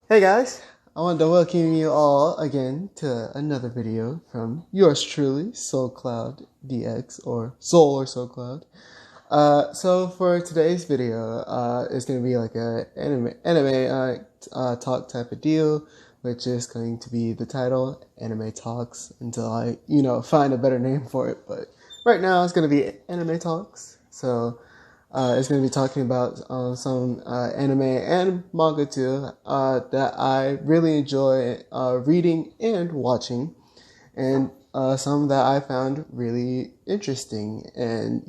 Hey guys, I wanted to welcome you all again to another video from yours truly, Soul Cloud DX, or Soul or Soul Cloud. So for today's video, it's going to be like a anime talk type of deal, which is going to be the title, Anime Talks, until I, find a better name for it. But right now it's going to be Anime Talks. So it's going to be talking about some anime and manga too that I really enjoy reading and watching, and some that I found really interesting, and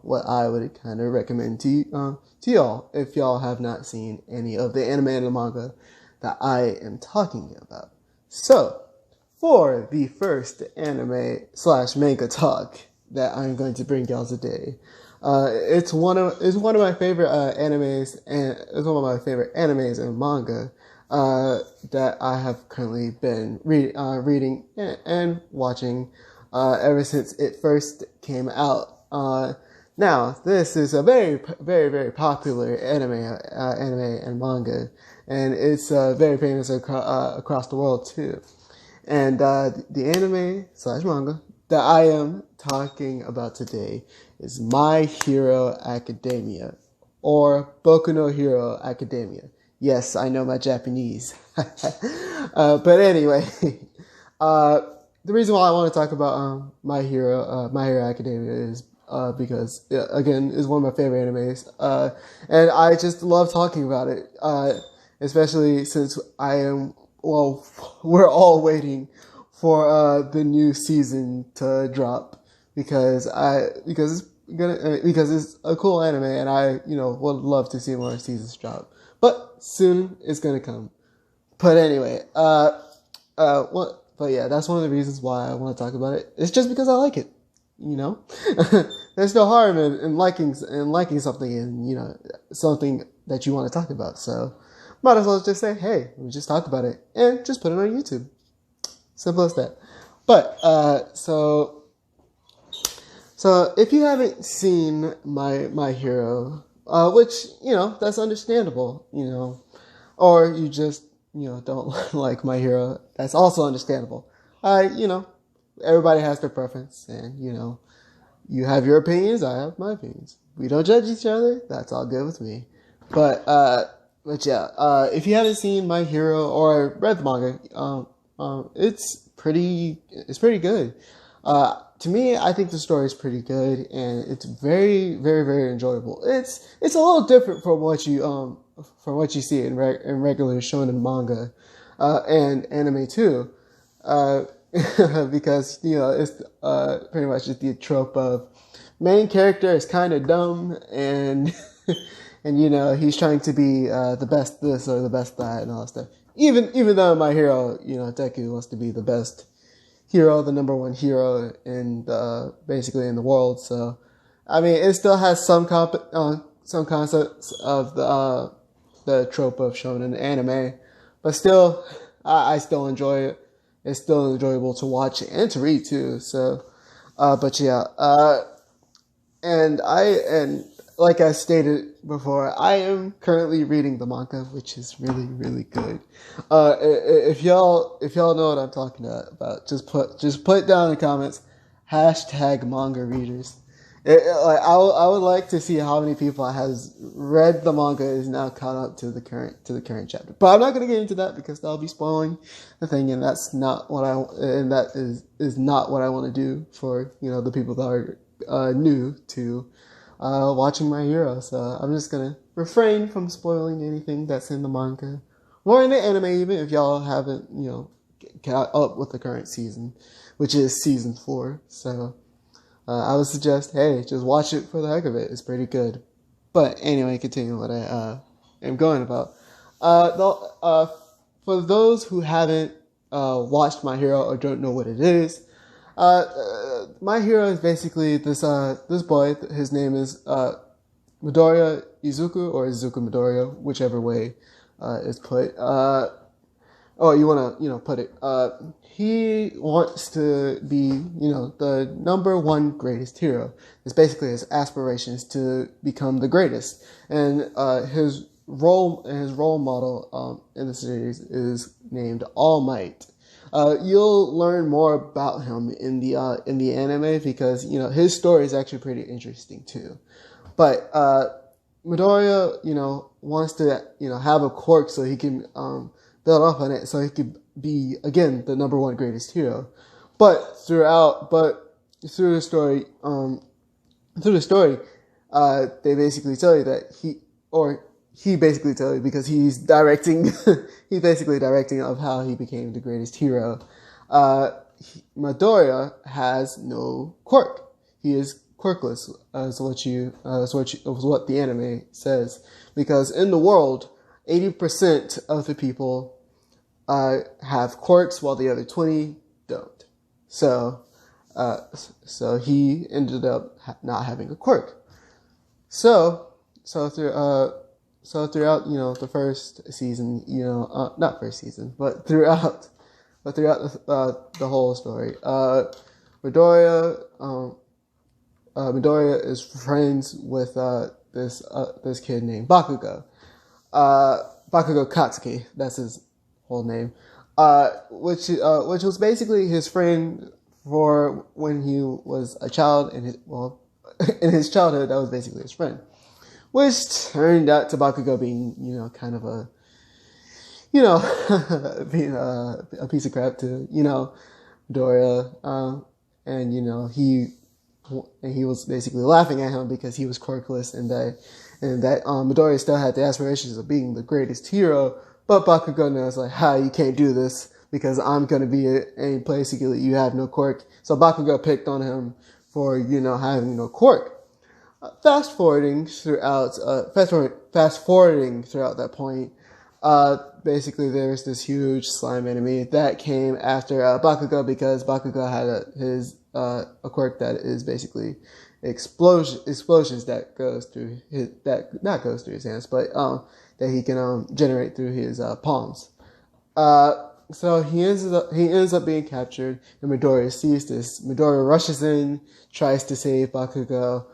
what I would kind of recommend to y'all if y'all have not seen any of the anime and the manga that I am talking about. So for the first anime slash manga talk that I'm going to bring y'all today. It's one of my favorite animes, and it's one of my favorite animes and manga that I have currently been reading and watching ever since it first came out. Now, this is a very, very, very popular anime and manga, and it's very famous across the world too. And the anime slash manga that I am talking about today is My Hero Academia, or Boku no Hero Academia. Yes, I know my Japanese. But anyway, the reason why I want to talk about My Hero Academia is because, again, it's one of my favorite animes. And I just love talking about it, especially since we're all waiting for the new season to drop because it's a cool anime, and I would love to see more seasons drop. But soon it's gonna come. But anyway, but yeah, that's one of the reasons why I want to talk about it. It's just because I like it. There's no harm in liking something, and something that you want to talk about. So might as well just say, hey, we just talk about it and just put it on YouTube. Simple as that. But so if you haven't seen my Hero, which that's understandable, or you just don't like My Hero, that's also understandable. Everybody has their preference, and you have your opinions, I have my opinions. We don't judge each other. That's all good with me. But yeah, if you haven't seen My Hero or read the manga, it's pretty good. To me, I think the story is pretty good, and it's very, very, very enjoyable. It's a little different from what you see in regular shonen manga, and anime too, because it's pretty much just the trope of main character is kind of dumb, and and he's trying to be the best this or the best that and all that stuff. Even though My Hero, Deku wants to be the best hero, the number one hero basically in the world. So, I mean, it still has some concepts of the trope of shonen anime, but still, I still enjoy it. It's still enjoyable to watch and to read too. So, but yeah, and like I stated before, I am currently reading the manga, which is really, really good. If y'all know what I'm talking about, just put it down in the comments. #manga readers. I would like to see how many people has read the manga is now caught up to the current chapter. But I'm not going to get into that because that'll be spoiling the thing, and that's not what that is not what I want to do for the people that are new to watching My Hero. So I'm just gonna refrain from spoiling anything that's in the manga or in the anime, even if y'all haven't caught up with the current season, which is season 4. So I would suggest, hey, just watch it for the heck of it. It's pretty good. But anyway, continue what I am going about. For those who haven't watched My Hero or don't know what it is, My Hero is basically this boy. His name is Midoriya Izuku, or Izuku Midoriya, whichever way is put. You want to put it. He wants to be the number one greatest hero. It's basically his aspirations to become the greatest, and his role model in the series is named All Might. You'll learn more about him in the anime because his story is actually pretty interesting too. But Midoriya, wants to have a quirk so he can build up on it so he could be again the number one greatest hero. But through the story, they basically tell you that he basically tell you because he's directing, he's basically directing of how he became the greatest hero. Midoriya has no quirk. He is quirkless, is what the anime says. Because in the world, 80% of the people have quirks, while the other 20 don't. So he ended up not having a quirk. So throughout, the first season, not first season, but throughout the whole story, Midoriya is friends with this kid named Bakugo. Bakugo Katsuki, that's his whole name. Which was basically his friend for when he was a child, in his childhood, that was basically his friend. Which turned out to Bakugo being, kind of a, being a piece of crap to, Midoriya. And, he was basically laughing at him because he was quirkless and that Midoriya still had the aspirations of being the greatest hero. But Bakugo knows, you can't do this because I'm going to be a place you have no quirk. So Bakugo picked on him for, having no quirk. Fast forwarding throughout that point, basically there's this huge slime enemy that came after Bakugo because Bakugo had a quirk that is basically explosions that goes through not goes through his hands, but that he can generate through his palms. So he ends up being captured, and Midoriya sees this. Midoriya rushes in, tries to save Bakugo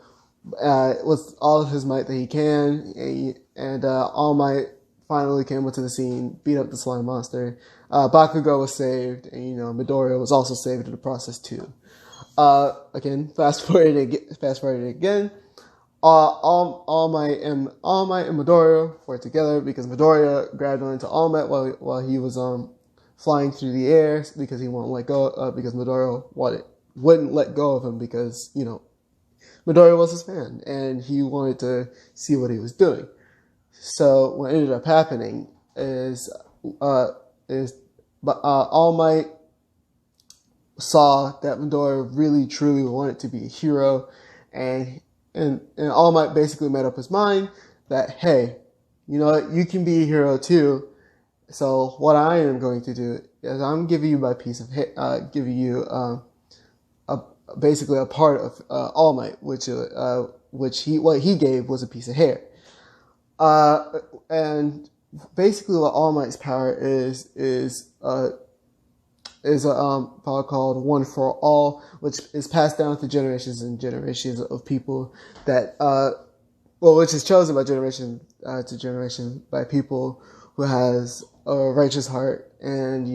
with all of his might that he can, and All Might finally came into the scene, beat up the slime monster. Bakugo was saved, and Midoriya was also saved in the process too. Again, fast forwarding again. All Might and Midoriya were together because Midoriya grabbed onto All Might while he was flying through the air because he won't let go because Midoriya wouldn't let go of him because Midoriya was his fan and he wanted to see what he was doing. So what ended up happening is All Might saw that Midoriya really truly wanted to be a hero, and All Might basically made up his mind that, hey, you know what, you can be a hero too. So what I am going to do is I'm giving you my piece of giving you basically a part of All Might, which what he gave was a piece of hair. And basically what All Might's power is a power called One for All, which is passed down to generations and generations of people that, which is chosen by generation to generation by people who has a righteous heart and,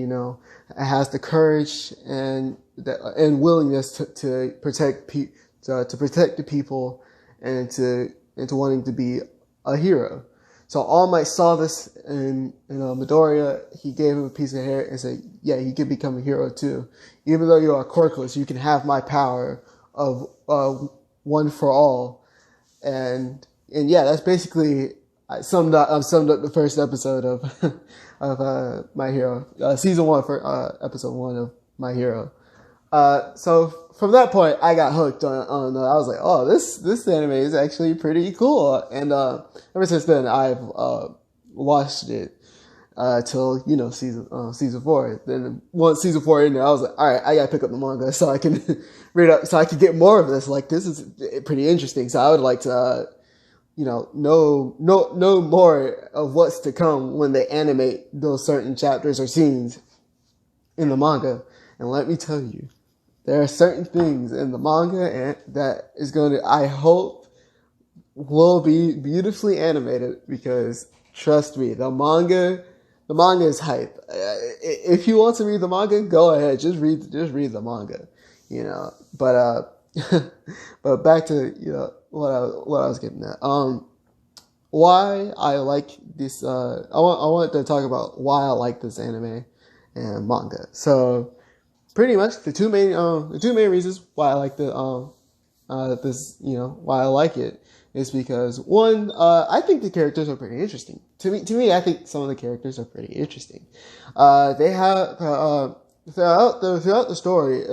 has the courage and willingness to protect the people and to wanting to be a hero. So All Might saw this in Midoriya. He gave him a piece of hair and said, yeah, you can become a hero too. Even though you are quirkless, you can have my power of One for All. And yeah, that's basically, I summed up the first episode of My Hero, season 1 for episode 1 of My Hero. So from that point, I got hooked on I was like, oh, this anime is actually pretty cool. And ever since then, I've watched it till season 4. Then once season 4 in there, I was like, all right, I gotta pick up the manga so I can read up, so I can get more of this. Like, this is pretty interesting. So I would like to know more of what's to come when they animate those certain chapters or scenes in the manga. And let me tell you, there are certain things in the manga that is going to, I hope, will be beautifully animated because, Trust me, the manga is hype. If you want to read the manga, go ahead. Just read the manga, you know. But back to what I was getting at. Why I like this. I want to talk about why I like this anime and manga. So pretty much the two main reasons why I like why I like it is because one, I think the characters are pretty interesting. To me, I think some of the characters are pretty interesting. They have throughout the story,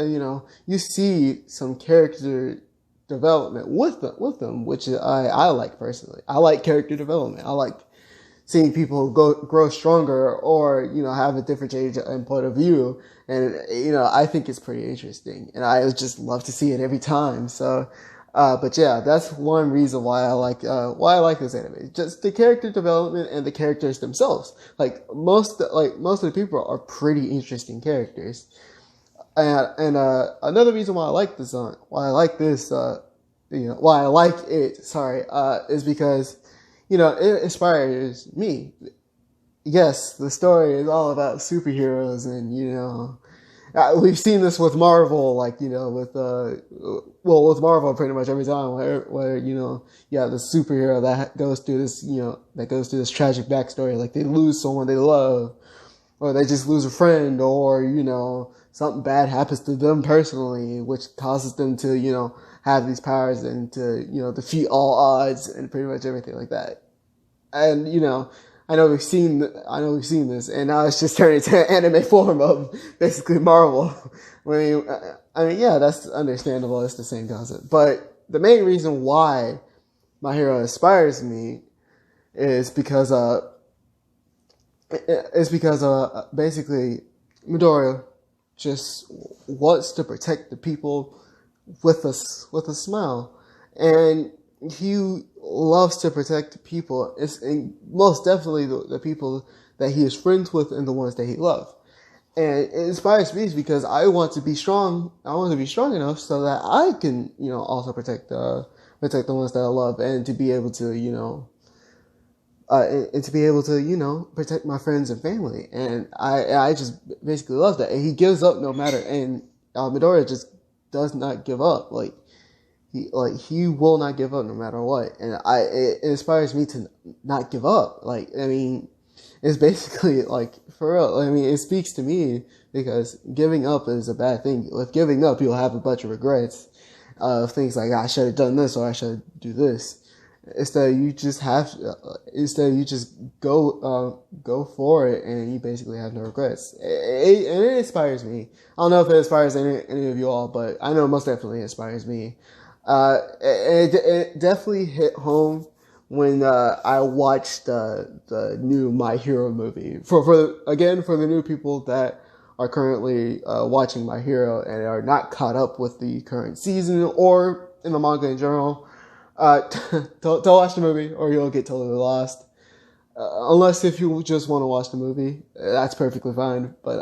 you see some character development with them, which I like personally. I like character development. I like seeing people grow stronger, or have a different change and point of view, and I think it's pretty interesting, and I just love to see it every time. So, but yeah, that's one reason why I like this anime. Just the character development and the characters themselves. Like most of the people are pretty interesting characters. And another reason why I like this, why I like it, is because, it inspires me. Yes, the story is all about superheroes, and we've seen this with Marvel, with Marvel pretty much every time, where you have the superhero that goes through this tragic backstory, like they lose someone they love, or they just lose a friend, or something bad happens to them personally, which causes them to have these powers and to defeat all odds and pretty much everything like that. And I know we've seen this, and now it's just turned into an anime form of basically Marvel. I mean, yeah, that's understandable. It's the same concept. But the main reason why My Hero inspires me is because basically Midoriya just wants to protect the people with a smile, and he loves to protect people. It's most definitely the people that he is friends with and the ones that he loves. And it inspires me because I want to be strong. I want to be strong enough so that I can, also protect the ones that I love, and to be able to, protect my friends and family. And I just basically love that. And he gives up no matter. And Midoriya just does not give up. He will not give up no matter what. And it inspires me to not give up. It's basically for real. It speaks to me because giving up is a bad thing. With giving up, you'll have a bunch of regrets of things like, I should have done this, or I should do this. Instead, you just go for it, and you basically have no regrets. And it inspires me. I don't know if it inspires any of you all, but I know most definitely inspires me. It definitely hit home when I watched the new My Hero movie. For the new people that are currently watching My Hero and are not caught up with the current season or in the manga in general, don't watch the movie, or you'll get totally lost. Unless if you just want to watch the movie, that's perfectly fine. But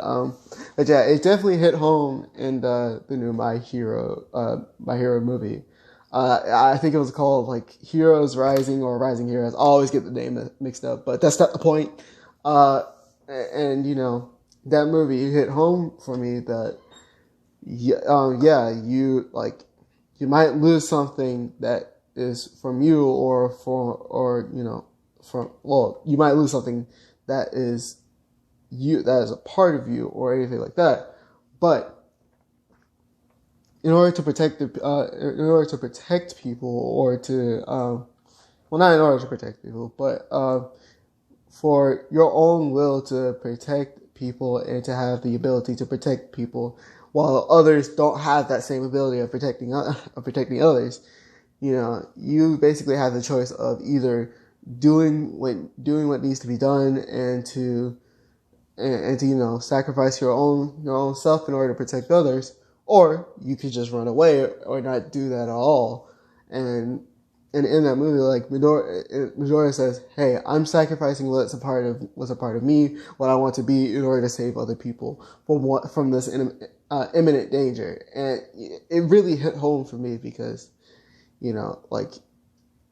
yeah, it definitely hit home in the new My Hero movie. I think it was called Heroes Rising or Rising Heroes. I always get the name mixed up, but that's not the point. And that movie hit home for me that you might lose something that is from you, you might lose something that is a part of you, or anything like that. But in order to protect people, or to not in order to protect people, but for your own will to protect people and to have the ability to protect people, while others don't have that same ability of protecting others. You basically have the choice of either doing what needs to be done, and to sacrifice your own self in order to protect others, or you could just run away or not do that at all. And in that movie, Midoriya says, "Hey, I'm sacrificing what's a part of me, what I want to be, in order to save other people from this imminent danger." And it really hit home for me because,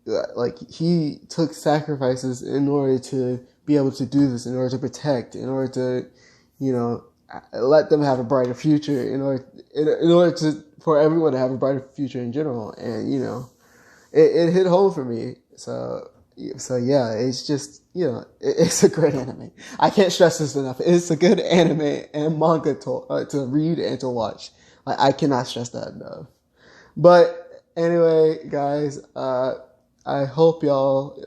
like he took sacrifices in order to be able to do this, in order to protect, in order to, you know, let them have a brighter future, in order to for everyone to have a brighter future in general. And you know, it hit home for me. So yeah, it's just, you know, it's a great anime. I can't stress this enough. It's a good anime and manga to read and to watch. Like, I cannot stress that enough. But anyway, guys, I hope y'all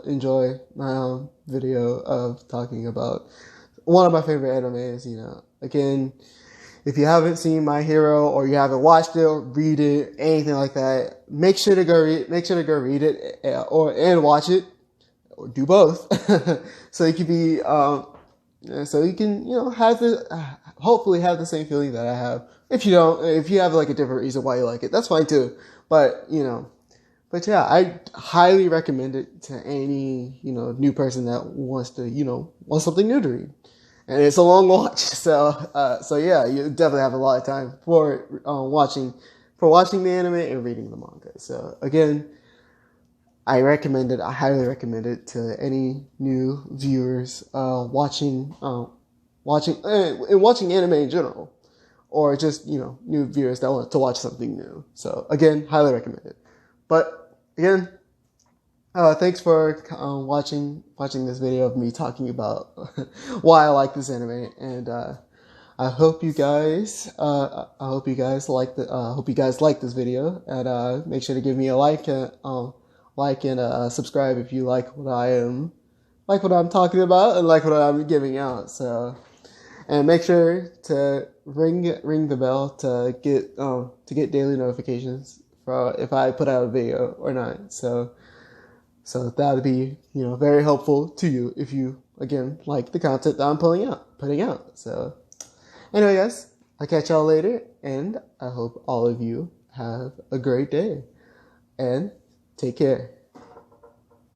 enjoy my video of talking about one of my favorite animes. You know, again, if you haven't seen My Hero, or you haven't watched it or read it, anything like that, make sure to go read it, and watch it, or do both, so you can be so you can, you know, have hopefully have the same feeling that I have. If you don't, if you have like a different reason why you like it, that's fine too. But you know, but yeah, I highly recommend it to any, you know, new person that wants to, you know, want something new to read. And it's a long watch, so yeah, you definitely have a lot of time for watching the anime and reading the manga. So again, I recommend it. I highly recommend it to any new viewers watching anime in general, or just, you know, new viewers that want to watch something new. So again, highly recommend it. But again, thanks for watching this video of me talking about why I like this anime, and I hope you guys like this video, and make sure to give me a like and subscribe if you like what I'm talking about and like what I'm giving out. So, and make sure to ring the bell to get daily notifications for if I put out a video or not. So that would be, you know, very helpful to you if you, again, like the content that I'm putting out. So anyway, guys, I'll catch y'all later, and I hope all of you have a great day, and take care.